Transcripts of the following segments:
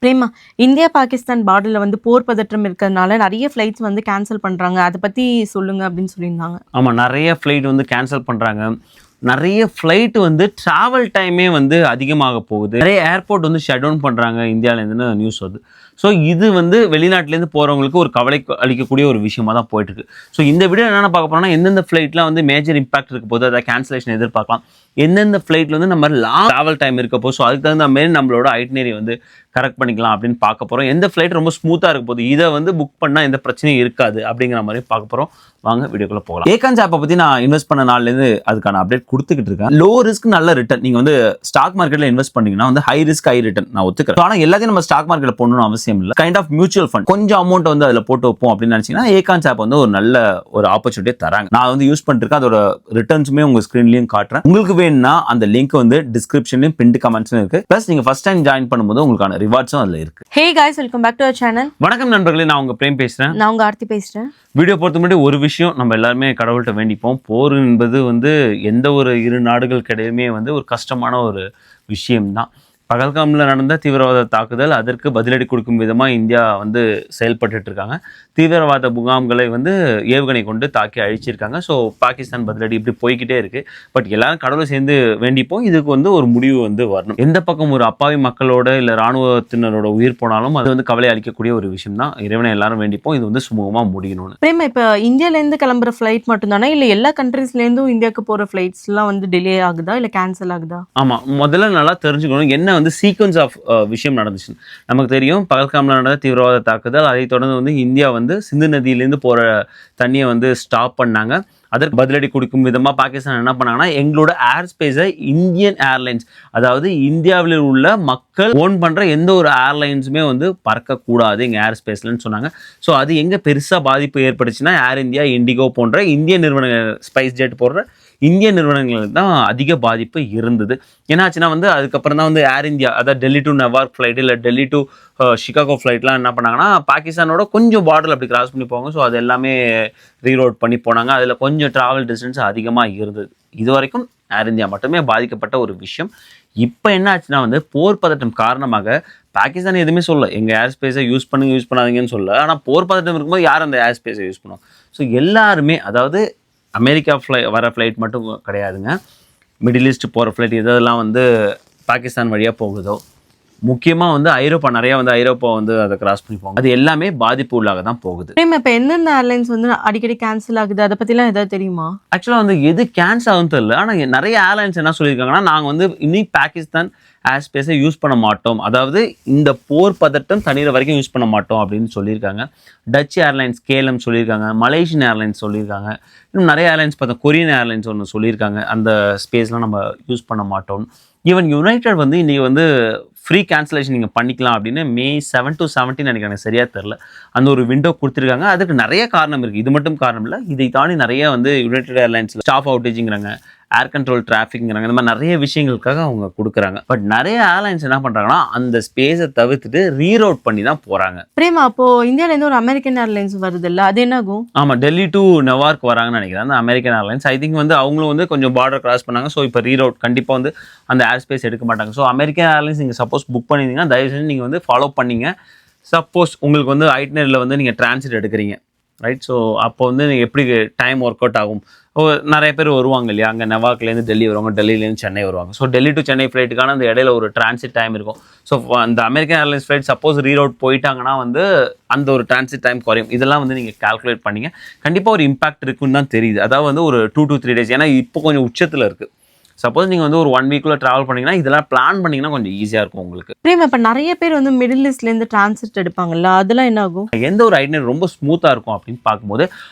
Prema, India, Pakistan பார்டர்ல வந்து போர் பதற்றம் இருக்கிறதுனால நெறைய ஃப்ளைட்ஸ் வந்து கேன்சல் பண்றாங்க. அத பத்தி சொல்லுங்க அப்படின்னு சொல்லியிருந்தாங்க. ஆமா. நெறைய ஃப்ளைட் வந்து கேன்சல் பண்றாங்க. நெறைய ஃப்ளைட் வந்து டிராவல் டைமே வந்து அதிகமாக போகுது. நெறைய ஏர்போர்ட் வந்து ஷட் டவுன் பண்றாங்க இந்தியாவிலேருந்துன்னு நியூஸ் வருது. ஸோ இது வந்து வெளிநாட்டிலேருந்து போகிறவங்களுக்கு ஒரு கவலை அளிக்கக்கூடிய ஒரு விஷயமா தான் போயிட்டுருக்கு. ஸோ இந்த வீடியோ என்னென்ன பார்க்க போறோம்னா, எந்தெந்த ஃப்ளைட்லாம் வந்து மேஜர் இம்பாக்ட் இருக்க போது, அதை கேன்சலேஷன் எதிர்பார்க்கலாம். எந்தெந்த ஃப்ளைட்ல வந்து நம்ம லாங் டிராவல் டைம் இருக்க போது, ஸோ அதுக்கு தகுந்த மாதிரி நம்மளோட ஐட்னரி வந்து கரெக்ட் பண்ணிக்கலாம் அப்படின்னு பார்க்க போகிறோம். எந்த ஃப்ளைட் ரொம்ப ஸ்மூத்தாக இருக்க போது, இதை வந்து புக் பண்ணால் எந்த பிரச்சனையும் இருக்காது அப்படிங்கிற மாதிரி பார்க்க போகிறோம். வாங்க வீடியோக்குள்ள போகலாம். ஏகான்ஸ் ஆப்பை பற்றி நான் இன்வெஸ்ட் பண்ண நாள்லேருந்து அதுக்கான அப்டேட் கொடுத்துக்கிட்டு இருக்கேன். லோ ரிஸ்க் நல்ல ரிட்டர்ன். நீங்கள் வந்து ஸ்டாக் மார்க்கெட்டில் இன்வெஸ்ட் பண்ணீங்கன்னா வந்து ஹை ரிஸ்க் ஹை ரிட்டர்ன் நான் ஒத்துக்கிறேன். ஆனால் எல்லாத்தையும் நம்ம ஸ்டாக் மார்க்கெட்டில் போடணும்னு அவசியம் இல்லை. கைண்ட் ஆஃப் மியூச்சுவல் ஃபண்ட் கொஞ்சம் அமௌண்ட் வந்து அதில் போட்டு வைப்போம் அப்படின்னு நினச்சிங்கன்னா ஏகான்ஸ் ஆப் வந்து ஒரு நல்ல ஒரு ஆப்பர்ச்சுனிட்டியை தராங்க. நான் வந்து யூஸ் பண்ணிருக்கேன். அதோட ரிட்டர்ன்ஸுமே உங்கள் ஸ்க்ரீன்லையும் காட்டுறேன். உங்களுக்கு வேணும்னா அந்த லிங்க் வந்து டிஸ்கிரிப்ஷன்லையும் பின்ட் கமெண்ட்ஸ்லையும் இருக்கு. ப்ளஸ் நீங்கள் ஃபர்ஸ்ட் டைம் ஜாயின் பண்ணும்போது உங்களுக்கான ரிவார்ட்ஸும் அதில் இருக்கு. Hey guys, welcome back to our channel. வணக்கம் நண்பர்களே, நான் உங்க பிரேம் பேசுறேன். நான் உங்க ஆர்த்தி பேசுறேன். வீடியோ பொறுத்த முன்னாடி ஒரு விஷயம் நம்ம எல்லாருமே கடவுள்கிட்ட வேண்டிப்போம். போர் என்பது வந்து எந்த ஒரு இரு நாடுகளுக்கிடையுமே வந்து ஒரு கஷ்டமான ஒரு விஷயம்தான். பகல்காமில் நடந்த தீவிரவாத தாக்குதல், அதற்கு பதிலடி கொடுக்கும் விதமாக இந்தியா வந்து செயல்பட்டு இருக்காங்க. தீவிரவாத முகாம்களை வந்து ஏவுகணை கொண்டு தாக்கி அழிச்சிருக்காங்க. ஸோ பாகிஸ்தான் பதிலடி இப்படி போய்கிட்டே இருக்கு. பட் எல்லாரும் கடவுளை சேர்ந்து வேண்டிப்போம், இதுக்கு வந்து ஒரு முடிவு வந்து வரணும். எந்த பக்கம் ஒரு அப்பாவி மக்களோட இல்லை ராணுவத்தினரோட உயிர் போனாலும் அது வந்து கவலை அளிக்கக்கூடிய ஒரு விஷயம் தான். இறைவனை எல்லாரும் வேண்டிப்போம், இது வந்து சுமூகமாக முடியணும்னு. பிரேமா, இப்போ இந்தியாலேருந்து கிளம்புற ஃப்ளைட் மட்டும்தானே, இல்லை எல்லா கண்ட்ரீஸ்லேருந்தும் இந்தியாவுக்கு போகிற ஃப்ளைட்ஸ்லாம் வந்து டிலே ஆகுதா, இல்லை கேன்சல் ஆகுதா? ஆமாம், முதல்ல நல்லா தெரிஞ்சுக்கணும் என்ன வந்து சீக்வன்ஸ் ஆஃப் விஷயம் நடந்துச்சு. நமக்கு தெரியும் பகல்காமில் நடந்த தீவிரவாத தாக்குதல், அதை தொடர்ந்து வந்து இந்தியா வந்து சிந்து நதியிலேருந்து போகிற தண்ணியை வந்து ஸ்டாப் பண்ணாங்க. அதற்கு பதிலடி கொடுக்கும் விதமாக பாகிஸ்தான் என்ன பண்ணாங்கன்னா, எங்களோட ஏர் ஸ்பேஸை இந்தியன் ஏர்லைன்ஸ், அதாவது இந்தியாவில் உள்ள மக்கள் ஓன் பண்ணுற எந்த ஒரு ஏர்லைன்ஸுமே வந்து பறக்கக்கூடாது எங்கள் ஏர் ஸ்பேஸ்லன்னு சொன்னாங்க. ஸோ அது எங்கே பெருசாக பாதிப்பு ஏற்பட்டுச்சுன்னா, ஏர் இந்தியா, இண்டிகோ போன்ற இந்திய நிறுவனங்கள், ஸ்பைஸ் ஜெட் போன்ற இந்திய நிறுவனங்களுக்கு தான் அதிக பாதிப்பு இருந்தது. என்னாச்சுன்னா வந்து அதுக்கப்புறம் தான் வந்து ஏர் இந்தியா, அதாவது டெல்லி டு நெவார்க் ஃப்ளைட் இல்லை டெல்லி டு சிகாகோ ஃப்ளைட்லாம் என்ன பண்ணாங்கன்னா, பாகிஸ்தானோட கொஞ்சம் பார்டர் அப்படி கிராஸ் பண்ணி போவாங்க. ஸோ அது எல்லாமே ரீரோட் பண்ணி போனாங்க. அதில் கொஞ்சம் ட்ராவல் டிஸ்டன்ஸ் அதிகமாக இருந்தது. இது வரைக்கும் ஏர் இந்தியா மட்டுமே பாதிக்கப்பட்ட ஒரு விஷயம். இப்போ என்ன ஆச்சுன்னா வந்து போர் பதட்டம் காரணமாக பாகிஸ்தான் எதுவுமே சொல்ல, எங்கள் ஏர் ஸ்பேஸை யூஸ் பண்ணுங்க யூஸ் பண்ணாதீங்கன்னு சொல்ல. ஆனால் போர் பதட்டம் இருக்கும்போது யார் அந்த ஏர் ஸ்பேஸை யூஸ் பண்ணுவோம்? ஸோ எல்லாருமே, அதாவது அமெரிக்கா வர ஃப்ளைட் மட்டும் கிடையாதுங்க, மிடில் ஈஸ்ட் போகிற ஃப்ளைட் இதெல்லாம் வந்து பாகிஸ்தான் வழியாக போகுதோ, முக்கியமாக வந்து ஐரோப்பா, நிறையா வந்து ஐரோப்பா வந்து அதை கிராஸ் பண்ணி போவாங்க. அது எல்லாமே பாதிப்பு உள்ளாக தான் போகுது. இப்போ எந்தெந்த ஏர்லைன்ஸ் வந்து அடிக்கடி கேன்சல் ஆகுது, அதை பற்றிலாம் ஏதாவது தெரியுமா? ஆக்சுவலாக வந்து எது கேன்சல் ஆகுதுன்னு தெரியல. ஆனால் நிறைய ஏர்லைன்ஸ் என்ன சொல்லியிருக்காங்கன்னா, நாங்கள் வந்து இனி பாகிஸ்தான் ஏர் ஸ்பேஸை யூஸ் பண்ண மாட்டோம், அதாவது இந்த போர் பதட்டம் தண்ணீர் வரைக்கும் யூஸ் பண்ண மாட்டோம் அப்படின்னு சொல்லியிருக்காங்க. டச் ஏர்லைன்ஸ் கேலம் சொல்லியிருக்காங்க, மலேசியன் ஏர்லைன்ஸ் சொல்லியிருக்காங்க, இன்னும் நிறைய ஏர்லைன்ஸ் பார்த்தா கொரியன் ஏர்லைன்ஸ் ஒன்று சொல்லியிருக்காங்க, அந்த ஸ்பேஸ்லாம் நம்ம யூஸ் பண்ண மாட்டோம். ஈவன் யுனைடெட் வந்து இன்றைக்கி வந்து ஃப்ரீ கேன்சலேஷன் நீங்கள் பண்ணிக்கலாம் அப்படின்னு May 7 to 17 நினைக்கிறேன், எனக்கு சரியாக தெரில, அந்த ஒரு விண்டோ கொடுத்துருக்காங்க. அதுக்கு நிறைய காரணம் இருக்குது. இது மட்டும் காரணம் இல்லை, இதை தாண்டி நிறைய வந்து யுனைடெட் ஏர்லைன்ஸில் ஸ்டாஃப் அவுட்டேஜுங்கிறாங்க, ஏர் கண்ட்ரோல் டிராஃபிக்ங்கிறாங்க, இந்த மாதிரி நிறைய விஷயங்களுக்காக அவங்க கொடுக்குறாங்க. பட் நிறைய ஏர்லைன்ஸ் என்ன பண்ணுறாங்கன்னா, அந்த ஸ்பேஸை தவிர்த்துட்டு ரீரோட் பண்ணி தான் போகிறாங்க. பிரேமா, அப்போது இந்தியாவிலேருந்து ஒரு அமெரிக்கன் ஏர்லைன்ஸ் வருது இல்லை, அது என்ன ஆகும்? ஆமாம், டெல்லி டு நெவார்க் வராங்கன்னு நினைக்கிறேன் அந்த அமெரிக்கன் ஏர்லைன்ஸ். ஐ திங்க் வந்து அவங்களும் வந்து கொஞ்சம் பார்டர் கிராஸ் பண்ணாங்க. ஸோ இப்போ ரீரோட் கண்டிப்பாக வந்து அந்த ஏர் ஸ்பேஸ் எடுக்க மாட்டாங்க. ஸோ அமெரிக்கன் ஏர்லைன்ஸ் நீங்கள் சப்போஸ் புக் பண்ணியிருந்தீங்கன்னா தயவு செஞ்சு நீங்கள் வந்து ஃபாலோ பண்ணிங்க. சப்போஸ் உங்களுக்கு வந்து ஐட்னரியில் வந்து நீங்கள் டிரான்சிட் எடுக்கிறீங்க, ரைட்? ஸோ அப்போ வந்து நீங்கள் எப்படி டைம் ஒர்க் அவுட் ஆகும்? நிறைய பேர் வருவாங்க இல்லையா, அங்கே நெவார்க்லேருந்து டெல்லி வருவாங்க, டெல்லியிலேருந்து சென்னை வருவாங்க. ஸோ டெல்லி டு சென்னை ஃப்ளைட்டுக்கான அந்த இடையில ஒரு டிரான்சிட் டைம் இருக்கும். ஸோ அந்த அமெரிக்கன் ஏர்லைன்ஸ் ஃப்ளைட் சப்போஸ் ரீரோட் போயிட்டாங்கன்னா வந்து அந்த ஒரு டிரான்சிட் டைம் குறையும். இதெல்லாம் வந்து நீங்கள் கால்குலேட் பண்ணிங்க. கண்டிப்பாக ஒரு இம்பாக்ட் இருக்குன்னு தான் தெரியுது. அதாவது வந்து ஒரு 2 to 3 days, ஏன்னா இப்போ கொஞ்சம் உச்சத்தில் இருக்குது. சப்போஸ் நீங்கள் வந்து ஒரு 1 வீக்குள்ள ட்ராவல் பண்ணிங்கன்னா இதெல்லாம் பிளான் பண்ணிங்கன்னா கொஞ்சம் ஈஸியாக இருக்கும் உங்களுக்கு. பிரேமா, இப்போ நிறைய பேர் வந்து மிடில் ஈஸ்ட்லேருந்து டிரான்சிட் எடுப்பாங்கல்ல, அதெல்லாம் என்ன ஆகும்? எந்த ஒரு ஐட்னர் ரொம்ப ஸ்மூத்தாக இருக்கும் அப்படின்னு பார்க்கும்போது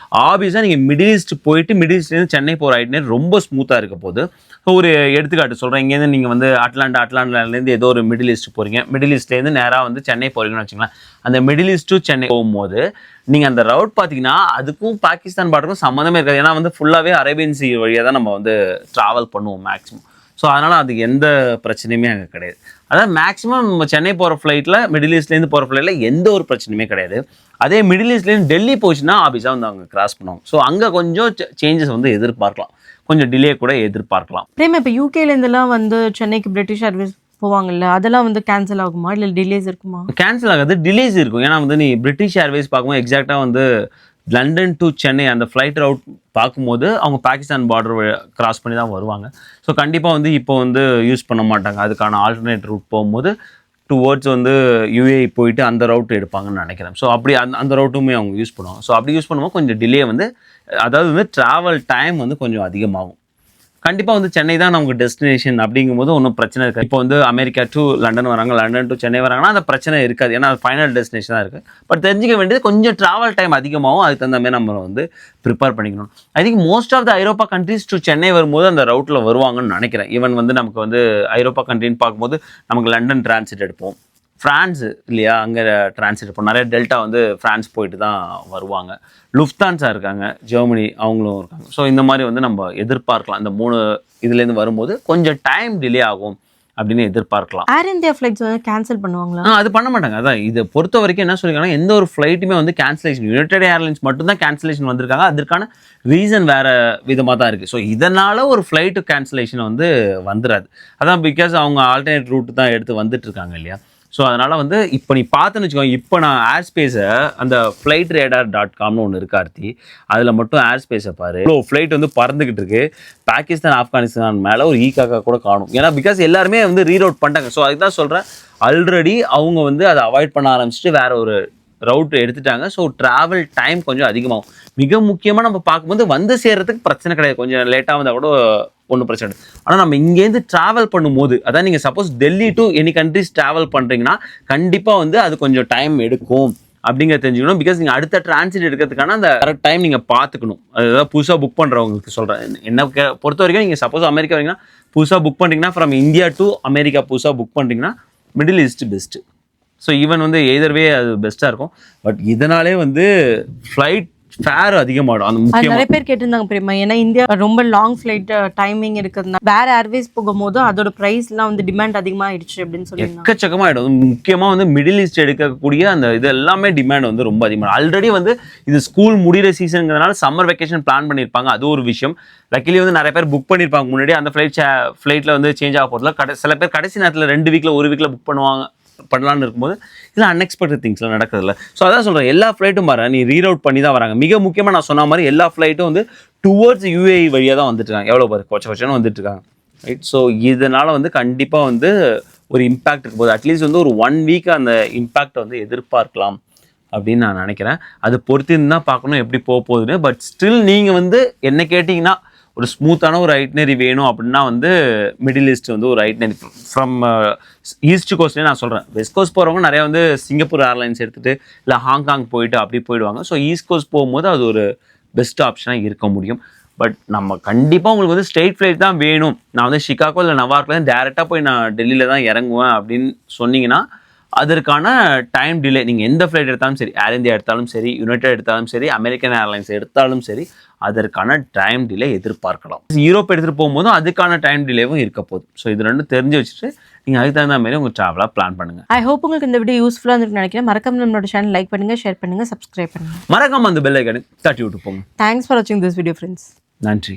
ஆப்வியஸாக நீங்கள் மிடில் ஈஸ்ட் போயிட்டு மிடில் ஈஸ்ட்லேருந்து சென்னை போகிற ஐட்னர் ரொம்ப ஸ்மூத்தாக இருக்க போது. ஒரு எடுத்துக்காட்டு சொல்கிறேன். இங்கேருந்து நீங்கள் வந்து அட்லாண்டாலேருந்து ஏதோ ஒரு மிடில் ஈஸ்ட் போகிறீங்க, மிடில் ஈஸ்ட்லேருந்து நேராக வந்து சென்னை போகிறீங்கன்னு வச்சுக்கலாம். அந்த மிடில் ஈஸ்ட் டு சென்னை போகும்போது நீங்கள் அந்த ரவுட் பார்த்தீங்கன்னா அதுக்கும் பாகிஸ்தான் பார்டருக்கும் சம்மந்தமே இருக்காது. ஏன்னா வந்து ஃபுல்லாகவே அரேபியன் சி வழியாக தான் நம்ம வந்து ட்ராவல் பண்ணுவோம் மேக்ஸிமம். ஸோ அதனால் அதுக்கு எந்த பிரச்சனையுமே அங்கே கிடையாது. அதாவது மேக்ஸிமம் நம்ம சென்னை போகிற ஃப்ளைட்டில், மிடில் ஈஸ்ட்லேருந்து போகிற ஃப்ளைட்டில் எந்த ஒரு பிரச்சனையுமே கிடையாது. அதே மிடில் ஈஸ்ட்லேருந்து டெல்லி போச்சுன்னா ஆஃபீஸாக வந்து அவங்க கிராஸ் பண்ணுவாங்க. ஸோ அங்கே கொஞ்சம் சேஞ்சஸ் வந்து எதிர்பார்க்கலாம், கொஞ்சம் டிலே கூட எதிர்பார்க்கலாம். பிரேமா, இப்போ யூகேலேருந்துலாம் வந்து சென்னைக்கு பிரிட்டிஷ் ஏர்வேஸ் போவாங்கல்ல, அதெல்லாம் வந்து கேன்சல் ஆகுமா இல்லை டிலேஸ் இருக்குமா? கேன்சல் ஆகாது, டிலேஸ் இருக்கும். ஏன்னா வந்து நீ பிரிட்டிஷ் ஏர்வேஸ் பார்க்கும்போது எக்ஸாக்டாக வந்து லண்டன் டு சென்னை அந்த ஃப்ளைட் ரவுட் பார்க்கும்போது அவங்க பாகிஸ்தான் பார்டர் கிராஸ் பண்ணி தான் வருவாங்க. ஸோ கண்டிப்பாக வந்து இப்போ வந்து யூஸ் பண்ண மாட்டாங்க. அதுக்கான ஆல்டர்னேட் ரூட் போகும்போது டுவோர்ட்ஸ் வந்து யுஏஇ போயிட்டு அந்த ரவுட் எடுப்பாங்கன்னு நினைக்கிறேன். ஸோ அப்படி அந்த ரவுட்டுமே அவங்க யூஸ் பண்ணுவாங்க. ஸோ அப்படி யூஸ் பண்ணும்போது கொஞ்சம் டிலே வந்து, அதாவது வந்து ட்ராவல் டைம் வந்து கொஞ்சம் அதிகமாகும். கண்டிப்பாக வந்து சென்னை தான் நமக்கு டெஸ்டினேஷன் அப்படிங்கும்போது ஒன்றும் பிரச்சனை இருக்காது. இப்போ வந்து அமெரிக்கா டு லண்டன் வராங்க, லண்டன் டு சென்னை வராங்கன்னா அந்த பிரச்சனை இருக்காது. ஏன்னா அது ஃபைனல் டெஸ்டினேஷன் தான் இருக்குது. பட் தெரிஞ்சிக்க வேண்டியது கொஞ்சம் ட்ராவல் டைம் அதிகமாகும். அதுக்கு தகுந்த மாதிரி நம்ம வந்து ப்ரிப்பேர் பண்ணிக்கணும். I think most of the Europe countries to Chennai வரும்போது அந்த ரவுட்டில் வருவாங்கன்னு நினைக்கிறேன். ஈவன் வந்து நமக்கு வந்து ஐரோப்பா கண்ட்ரின்னு பார்க்கும்போது நமக்கு லண்டன் டிரான்சிட் எடுப்போம், ஃப்ரான்ஸ் இல்லையா, அங்கே டிரான்சிட் இப்போ நிறைய டெல்டா வந்து ஃப்ரான்ஸ் போயிட்டு தான் வருவாங்க. லுஃப்தான்ஸா இருக்காங்க, ஜெர்மனி அவங்களும் இருக்காங்க. ஸோ இந்த மாதிரி வந்து நம்ம எதிர்பார்க்கலாம். இந்த 3 இதுலேருந்து வரும்போது கொஞ்சம் டைம் டிலே ஆகும் அப்படின்னு எதிர்பார்க்கலாம். ஏர் இந்தியா ஃப்ளைட்ஸ் வந்து கேன்சல் பண்ணுவாங்களா? அது பண்ண மாட்டாங்க. அதான் இதை பொறுத்த வரைக்கும் என்ன சொல்லியிருக்காங்கன்னா, எந்த ஒரு ஃப்ளைட்டுமே வந்து கேன்சலேஷன், யுனைடெட் ஏர்லைன்ஸ் மட்டும்தான் கேன்சலேஷன் வந்திருக்காங்க. அதற்கான ரீசன் வேற விதமாக தான் இருக்குது. ஸோ இதனால ஒரு ஃப்ளைட்டு கேன்சலேஷன் வந்து வந்துடாது. அதான் பிகாஸ் அவங்க ஆல்டர்னேட் ரூட் தான் எடுத்து வந்துட்டு இருக்காங்க இல்லையா. ஸோ அதனால் வந்து இப்போ நீ பார்த்துன்னு வச்சுக்கோங்க, இப்போ நான் ஏர் ஸ்பேஸை அந்த flightradar.comனு ஒன்று இருக்கு கார்த்தி, அதில் மட்டும் ஏர் ஸ்பேஸை பாரு, இவ்வளோ ஃப்ளைட் வந்து பறந்துக்கிட்டு இருக்கு. பாகிஸ்தான் ஆப்கானிஸ்தான் மேலே ஒரு ஈக்காக்கா கூட காணும். ஏன்னா பிகாஸ் எல்லாருமே வந்து ரீரவுட் பண்ணிட்டாங்க. ஸோ அதுக்கு தான் சொல்கிறேன், ஆல்ரெடி அவங்க வந்து அதை அவாய்ட் பண்ண ஆரம்பிச்சுட்டு வேற ஒரு ரவுட் எடுத்துட்டாங்க. ஸோ ட்ராவல் டைம் கொஞ்சம் அதிகமாகும். மிக முக்கியமாக நம்ம பார்க்கும்போது வந்து சேர்றதுக்கு பிரச்சனை கிடையாது, கொஞ்சம் லேட்டாக வந்தால் கூட ஒன்றும் பிரச்சனை இல்லை. ஆனால் நம்ம இங்கேருந்து ட்ராவல் பண்ணும்போது, அதான் நீங்கள் suppose Delhi to any countries travel பண்ணுறீங்கன்னா கண்டிப்பாக வந்து அது கொஞ்சம் டைம் எடுக்கும் அப்படிங்கிறத தெரிஞ்சுக்கணும். பிகாஸ் நீங்கள் அடுத்த டிரான்சிட் எடுக்கிறதுக்கான அந்த கரெக்ட் டைம் நீங்கள் பார்த்துக்கணும். அதாவது புதுசாக புக் பண்ணுறவங்களுக்கு சொல்கிறேன். என்ன பொறுத்த வரைக்கும் நீங்கள் சப்போஸ் அமெரிக்கா வரீங்கன்னா புதுசாக புக் பண்ணுறீங்கன்னா, ஃப்ரம் இந்தியா டு அமெரிக்கா புதுசாக புக் பண்ணுறீங்கன்னா middle east best. So even வந்து எய்தர்வே அது பெஸ்ட்டாக இருக்கும். பட் இதனாலே வந்து ஃப்ளைட் ஃபேர் அதிகமாகிடும். அந்த முக்கியம் நிறைய பேர் கேட்டிருந்தாங்க பிரியமா, ஏன்னா இந்தியா ரொம்ப லாங் ஃப்ளைட் டைமிங் இருக்கிறதுனால வேற ஏர்வேஸ் போகும்போது அதோட ப்ரைஸ்லாம் வந்து டிமாண்ட் அதிகமாகிடுச்சு அப்படின்னு சொல்லி எக்கச்சக்கமாகிடும். முக்கியமாக வந்து மிடில் ஈஸ்ட் எடுக்கக்கூடிய அந்த இது எல்லாமே டிமாண்ட் வந்து ரொம்ப அதிகமாக. ஆல்ரெடி வந்து இது ஸ்கூல் முடிகிற சீசனுங்கிறதுனால சம்மர் வெக்கேஷன் பிளான் பண்ணியிருப்பாங்க, அது ஒரு விஷயம். லக்கிலி வந்து நிறைய பேர் புக் பண்ணியிருப்பாங்க முன்னாடி. அந்த ஃப்ளைட்டில் வந்து சேஞ்ச் ஆக போகிறதுல சில பேர் கடைசி நேரத்தில் 2 வீக்கில் 1 வீக்கில் புக் பண்ணலான்னு இருக்கும்போது இதில் அன்எக்ஸ்பெக்டட் திங்ஸ்லாம் நடக்கிறதில்ல. ஸோ அதான் சொல்கிறேன், எல்லா ஃப்ளைட்டும் வர நீ ரீரவுட் பண்ணி தான் வராங்க. மிக முக்கியமாக நான் சொன்ன மாதிரி எல்லா ஃப்ளைட்டும் வந்து டுவர்ட்ஸ் யுஏஇ வழியாக தான் வந்துட்டுருக்காங்க. எவ்வளோ பேர் கொச்சன்னு வந்துட்டுருக்காங்க, ரைட். ஸோ இதனால் வந்து கண்டிப்பாக வந்து ஒரு இம்பேக்ட் இருக்கும் போது அட்லீஸ்ட் வந்து ஒரு 1 வீக் அந்த இம்பேக்டை வந்து எதிர்பார்க்கலாம் அப்படின்னு நான் நினைக்கிறேன். அது பொறுத்திருந்து தான் பார்க்கணும் எப்படி போக போகுதுன்னு. பட் ஸ்டில் நீங்கள் வந்து என்ன கேட்டிங்கன்னா, ஒரு ஸ்மூத்தான ஒரு ஐட்னரி வேணும் அப்படின்னா வந்து மிடில் ஈஸ்ட் வந்து ஒரு ஐட்னரி ஃப்ரம் ஈஸ்ட் கோஸ்ட்லேயே நான் சொல்கிறேன். வெஸ்ட் கோஸ்ட் போகிறவங்க நிறையா வந்து சிங்கப்பூர் ஏர்லைன்ஸ் எடுத்துகிட்டு இல்லை ஹாங்காங் போயிட்டு அப்படி போயிடுவாங்க. ஸோ ஈஸ்ட் கோஸ்ட் போகும்போது அது ஒரு பெஸ்ட் ஆப்ஷனாக இருக்க முடியும். பட் நம்ம கண்டிப்பாக உங்களுக்கு வந்து ஸ்ட்ரெயிட் ஃப்ளைட் தான் வேணும், நான் வந்து சிகாகோ இல்லை நவார்க்கில் டேரெக்டாக போய் நான் டெல்லியில் தான் இறங்குவேன் அப்படின்னு சொன்னீங்கன்னா அதற்கான டைம் டிலே, நீங்கள் எந்த ஃப்ளைட் எடுத்தாலும் சரி, ஏர் இந்தியா எடுத்தாலும் சரி, யுனைடெட் எடுத்தாலும் சரி, அமெரிக்கன் ஏர்லைன்ஸ் எடுத்தாலும் சரி, அதற்கான டைம் டிலே எதிர்பார்க்கலாம். யூரோப் எடுத்துகிட்டு போகும்போதும் அதுக்கான டைம் டிலேவும் இருக்க போகுது. ஸோ இது ரெண்டும் தெரிஞ்சு வச்சுட்டு நீங்கள் அதுக்கு தகுந்த மாதிரி உங்கள் ட்ராவலாக பிளான் பண்ணுங்கள். ஐ ஹோப் உங்களுக்கு இந்த வீடியோ யூஸ்ஃபுல்லாக இருந்துன்னு நினைக்கிறேன். மறக்காம நம்மளோட சேனல் லைக் பண்ணுங்கள், ஷேர் பண்ணுங்கள், சப்ஸ்கிரைப் பண்ணுங்கள். மறக்காம அந்த பெல் ஐக்கானை தட்டி விட்டு போங்க. தேங்க்ஸ் ஃபார் வாட்சிங் திஸ் வீடியோ ஃப்ரெண்ட்ஸ். நன்றி.